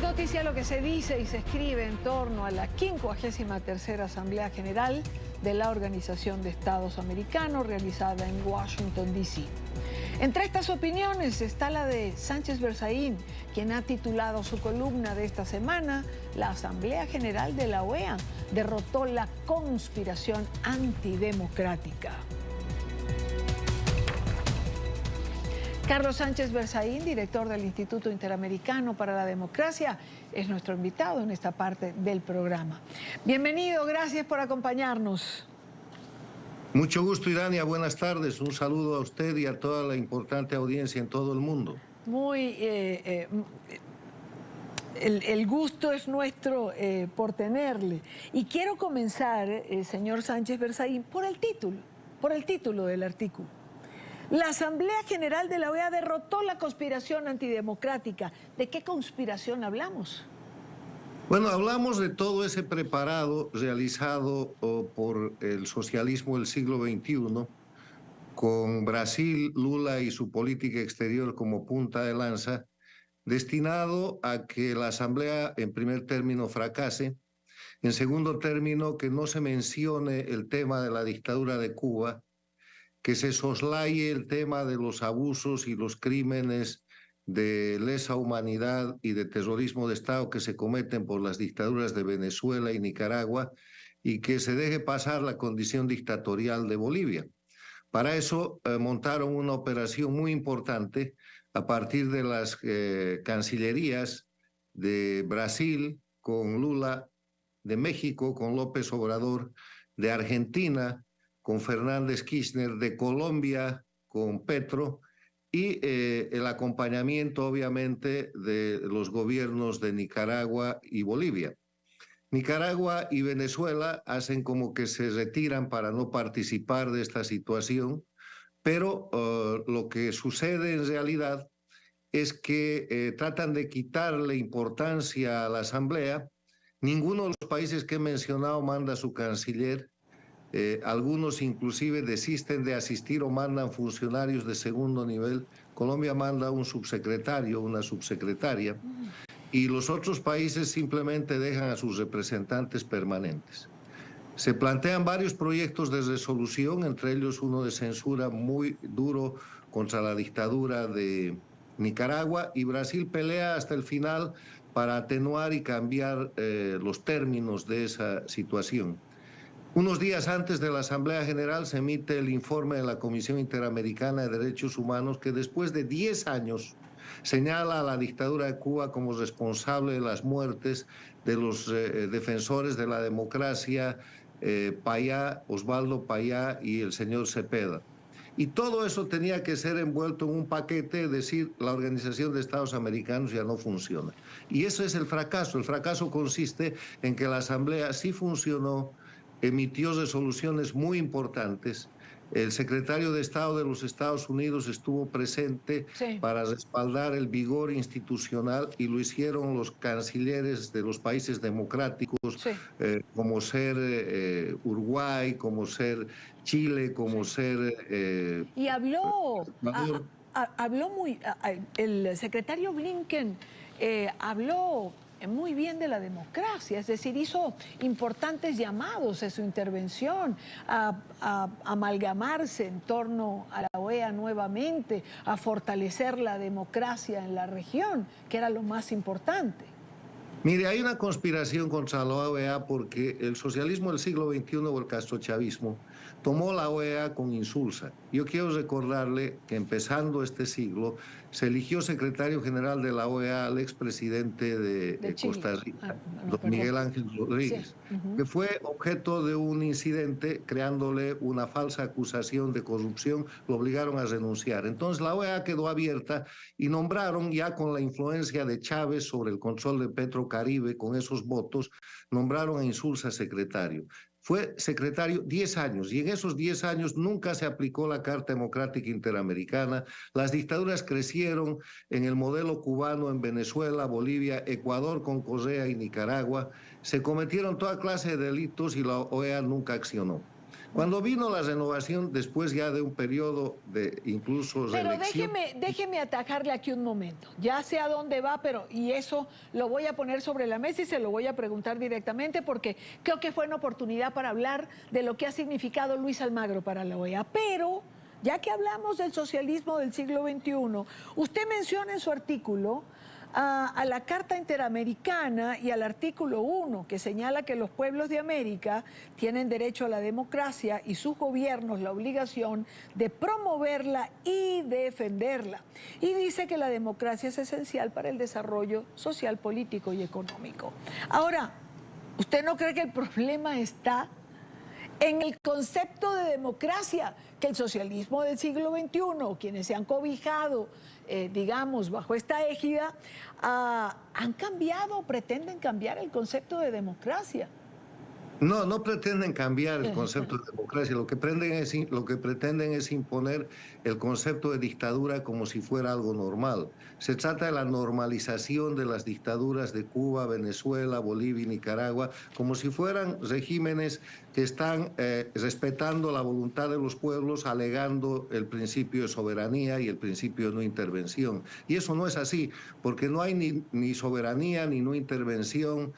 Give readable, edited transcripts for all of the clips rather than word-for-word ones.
noticia lo que se dice y se escribe en torno a la 53ª Asamblea General de la Organización de Estados Americanos realizada en Washington, D.C. Entre estas opiniones está la de Sánchez Berzaín, quien ha titulado su columna de esta semana: La Asamblea General de la OEA derrotó la conspiración antidemocrática. Carlos Sánchez Berzaín, director del Instituto Interamericano para la Democracia, es nuestro invitado en esta parte del programa. Bienvenido, gracias por acompañarnos. Mucho gusto, Irania, buenas tardes. Un saludo a usted y a toda la importante audiencia en todo el mundo. El gusto es nuestro por tenerle. Y quiero comenzar, señor Sánchez Berzaín, por el título del artículo. La Asamblea General de la OEA derrotó la conspiración antidemocrática. ¿De qué conspiración hablamos? Bueno, hablamos de todo ese preparado realizado por el socialismo del siglo XXI, con Brasil, Lula y su política exterior como punta de lanza, destinado a que la Asamblea, en primer término, fracase, en segundo término, que no se mencione el tema de la dictadura de Cuba, que se soslaye el tema de los abusos y los crímenes de lesa humanidad y de terrorismo de Estado que se cometen por las dictaduras de Venezuela y Nicaragua, y que se deje pasar la condición dictatorial de Bolivia. Para eso montaron una operación muy importante a partir de las cancillerías de Brasil con Lula, de México con López Obrador, de Argentina con Fernández Kirchner, de Colombia con Petro, y el acompañamiento, obviamente, de los gobiernos de Nicaragua y Bolivia. Nicaragua y Venezuela hacen como que se retiran para no participar de esta situación, pero lo que sucede en realidad es que tratan de quitarle importancia a la Asamblea. Ninguno de los países que he mencionado manda a su canciller. Algunos inclusive desisten de asistir o mandan funcionarios de segundo nivel. Colombia manda un subsecretario, una subsecretaria, y los otros países simplemente dejan a sus representantes permanentes. Se plantean varios proyectos de resolución, entre ellos uno de censura muy duro contra la dictadura de Nicaragua, y Brasil pelea hasta el final para atenuar y cambiar los términos de esa situación. Unos días antes de la Asamblea General se emite el informe de la Comisión Interamericana de Derechos Humanos, que después de 10 años señala a la dictadura de Cuba como responsable de las muertes de los defensores de la democracia, Payá, Osvaldo Payá y el señor Cepeda. Y todo eso tenía que ser envuelto en un paquete, es decir, la Organización de Estados Americanos ya no funciona. Y eso es el fracaso. El fracaso consiste en que la Asamblea sí funcionó, emitió resoluciones muy importantes. El secretario de Estado de los Estados Unidos estuvo presente para respaldar el vigor institucional, y lo hicieron los cancilleres de los países democráticos, como ser Uruguay, como ser Chile, como ser... Y el secretario Blinken habló muy bien de la democracia, es decir, hizo importantes llamados en su intervención a amalgamarse en torno a la OEA nuevamente, a fortalecer la democracia en la región, que era lo más importante. Mire, hay una conspiración contra la OEA porque el socialismo del siglo XXI o el castrochavismo tomó la OEA con insulsa. Yo quiero recordarle que empezando este siglo se eligió secretario general de la OEA al expresidente de Costa Rica, don Miguel Ángel Rodríguez, que fue objeto de un incidente creándole una falsa acusación de corrupción, lo obligaron a renunciar. Entonces la OEA quedó abierta y nombraron, ya con la influencia de Chávez sobre el control de Petrocaribe, con esos votos, nombraron a Insulza secretario. Fue secretario 10 años, y en esos 10 años nunca se aplicó la Carta Democrática Interamericana. Las dictaduras crecieron en el modelo cubano en Venezuela, Bolivia, Ecuador con Correa y Nicaragua. Se cometieron toda clase de delitos y la OEA nunca accionó. Cuando vino la renovación, después ya de un periodo de incluso reelección... Pero déjeme atajarle aquí un momento. Ya sé a dónde va, pero y eso lo voy a poner sobre la mesa y se lo voy a preguntar directamente porque creo que fue una oportunidad para hablar de lo que ha significado Luis Almagro para la OEA. Pero, ya que hablamos del socialismo del siglo XXI, usted menciona en su artículo a la Carta Interamericana y al artículo 1, que señala que los pueblos de América tienen derecho a la democracia y sus gobiernos la obligación de promoverla y defenderla. Y dice que la democracia es esencial para el desarrollo social, político y económico. Ahora, ¿usted no cree que el problema está en el concepto de democracia, que el socialismo del siglo XXI, quienes se han cobijado, digamos, bajo esta égida, han cambiado, pretenden cambiar el concepto de democracia? No, no pretenden cambiar el concepto de democracia, lo que pretenden es imponer el concepto de dictadura como si fuera algo normal. Se trata de la normalización de las dictaduras de Cuba, Venezuela, Bolivia y Nicaragua, como si fueran regímenes que están respetando la voluntad de los pueblos, alegando el principio de soberanía y el principio de no intervención. Y eso no es así, porque no hay ni soberanía, ni no intervención,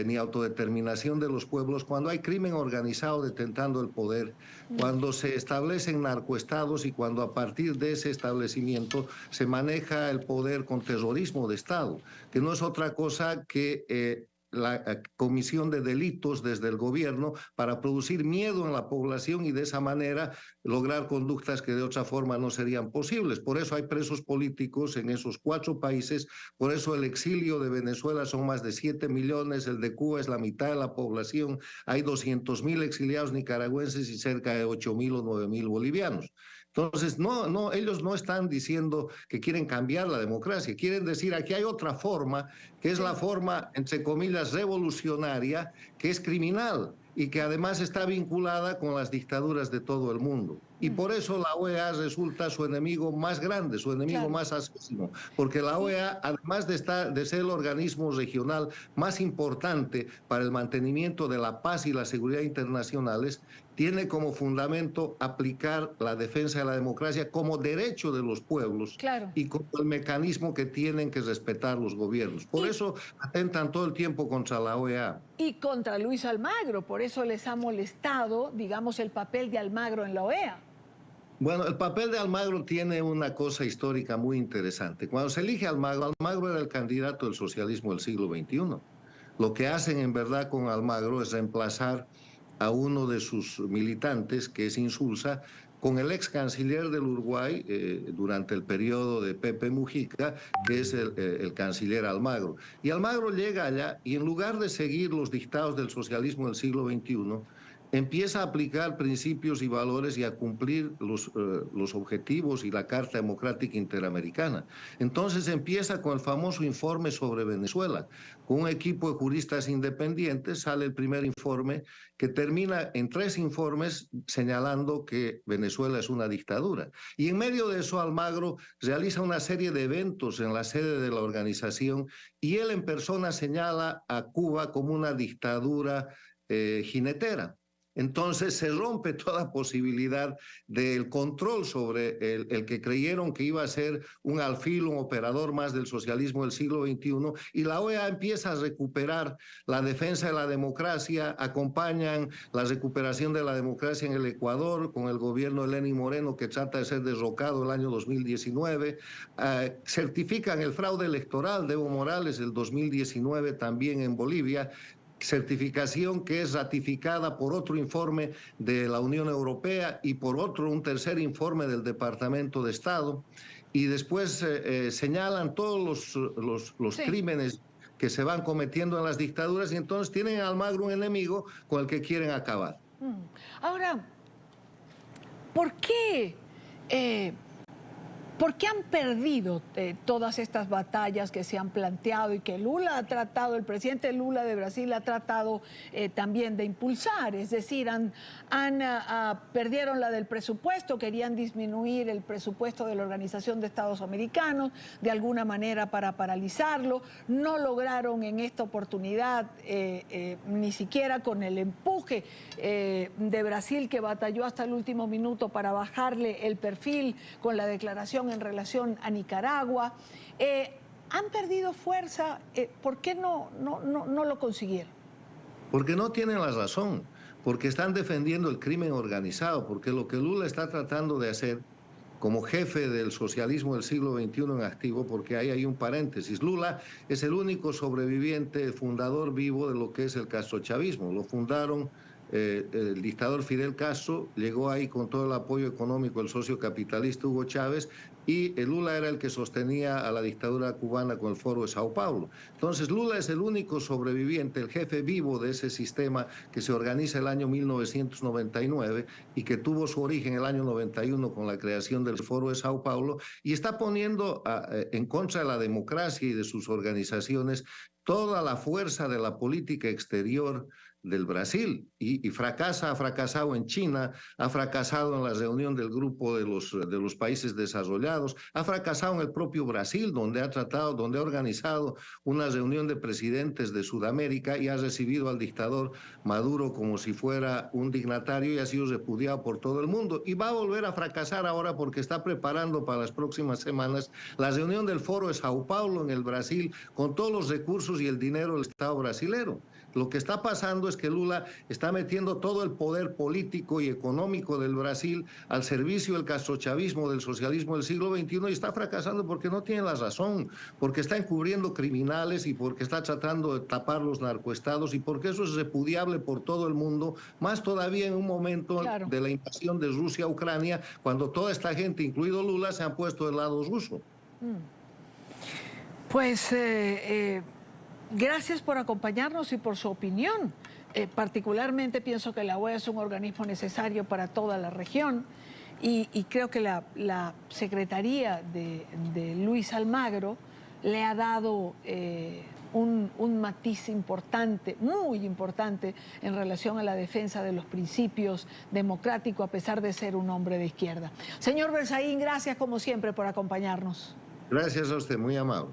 ni autodeterminación de los pueblos, cuando hay crimen organizado detentando el poder, cuando se establecen narcoestados y cuando a partir de ese establecimiento se maneja el poder con terrorismo de Estado, que no es otra cosa que la comisión de delitos desde el gobierno para producir miedo en la población y de esa manera lograr conductas que de otra forma no serían posibles. Por eso hay presos políticos en esos 4 países, por eso el exilio de Venezuela son más de 7 millones, el de Cuba es la mitad de la población, hay 200.000 exiliados nicaragüenses y cerca de 8.000 o 9.000 bolivianos. Entonces, ellos no están diciendo que quieren cambiar la democracia, quieren decir aquí hay otra forma, que es la forma, entre comillas, revolucionaria, que es criminal y que además está vinculada con las dictaduras de todo el mundo. Y por eso la OEA resulta su enemigo más grande, su enemigo más asesino, porque la OEA, además de ser el organismo regional más importante para el mantenimiento de la paz y la seguridad internacionales, tiene como fundamento aplicar la defensa de la democracia como derecho de los pueblos y como el mecanismo que tienen que respetar los gobiernos. Por eso atentan todo el tiempo contra la OEA. Y contra Luis Almagro, por eso les ha molestado, digamos, el papel de Almagro en la OEA. Bueno, el papel de Almagro tiene una cosa histórica muy interesante. Cuando se elige a Almagro, Almagro era el candidato del socialismo del siglo XXI. Lo que hacen en verdad con Almagro es reemplazar a uno de sus militantes, que es Insulza, con el ex canciller del Uruguay durante el periodo de Pepe Mujica, que es el canciller Almagro. Y Almagro llega allá y en lugar de seguir los dictados del socialismo del siglo XXI, empieza a aplicar principios y valores y a cumplir los objetivos y la Carta Democrática Interamericana. Entonces empieza con el famoso informe sobre Venezuela. Con un equipo de juristas independientes sale el primer informe que termina en 3 informes señalando que Venezuela es una dictadura. Y en medio de eso Almagro realiza una serie de eventos en la sede de la organización y él en persona señala a Cuba como una dictadura jinetera. Entonces se rompe toda posibilidad del control sobre el que creyeron que iba a ser un alfil, un operador más del socialismo del siglo XXI, y la OEA empieza a recuperar la defensa de la democracia, acompañan la recuperación de la democracia en el Ecuador con el gobierno de Lenín Moreno que trata de ser derrocado el año 2019, certifican el fraude electoral de Evo Morales el 2019 también en Bolivia, certificación que es ratificada por otro informe de la Unión Europea y por un tercer informe del Departamento de Estado, y después señalan todos los crímenes que se van cometiendo en las dictaduras, y entonces tienen a Almagro un enemigo con el que quieren acabar. ¿Por qué han perdido todas estas batallas que se han planteado y que Lula ha tratado, el presidente Lula de Brasil ha tratado también de impulsar? Es decir, perdieron la del presupuesto, querían disminuir el presupuesto de la Organización de Estados Americanos de alguna manera para paralizarlo. No lograron en esta oportunidad ni siquiera con el empuje de Brasil, que batalló hasta el último minuto para bajarle el perfil con la declaración en relación a Nicaragua. Han perdido fuerza. ¿Por qué no lo consiguieron? Porque no tienen la razón, porque están defendiendo el crimen organizado, porque lo que Lula está tratando de hacer como jefe del socialismo del siglo XXI en activo, porque ahí hay un paréntesis. Lula es el único sobreviviente, fundador vivo de lo que es el castrochavismo. Lo fundaron el dictador Fidel Castro, llegó ahí con todo el apoyo económico del socio capitalista Hugo Chávez, y Lula era el que sostenía a la dictadura cubana con el Foro de Sao Paulo. Entonces Lula es el único sobreviviente, el jefe vivo de ese sistema que se organiza el año 1999 y que tuvo su origen el año 91 con la creación del Foro de Sao Paulo, y está poniendo en contra de la democracia y de sus organizaciones toda la fuerza de la política exterior del Brasil, y fracasa, ha fracasado en China, ha fracasado en la reunión del grupo de los países desarrollados, ha fracasado en el propio Brasil, donde ha organizado una reunión de presidentes de Sudamérica y ha recibido al dictador Maduro como si fuera un dignatario, y ha sido repudiado por todo el mundo, y va a volver a fracasar ahora porque está preparando para las próximas semanas la reunión del Foro de Sao Paulo en el Brasil, con todos los recursos y el dinero del Estado brasilero. Lo que está pasando es que Lula está metiendo todo el poder político y económico del Brasil al servicio del castrochavismo, del socialismo del siglo XXI, y está fracasando porque no tiene la razón, porque está encubriendo criminales y porque está tratando de tapar los narcoestados, y porque eso es repudiable por todo el mundo, más todavía en un momento de la invasión de Rusia a Ucrania, cuando toda esta gente, incluido Lula, se han puesto del lado ruso. Pues gracias por acompañarnos y por su opinión. Particularmente pienso que la OEA es un organismo necesario para toda la región, y creo que la Secretaría de Luis Almagro le ha dado un matiz importante, muy importante, en relación a la defensa de los principios democráticos, a pesar de ser un hombre de izquierda. Señor Berzaín, gracias como siempre por acompañarnos. Gracias a usted, muy amable.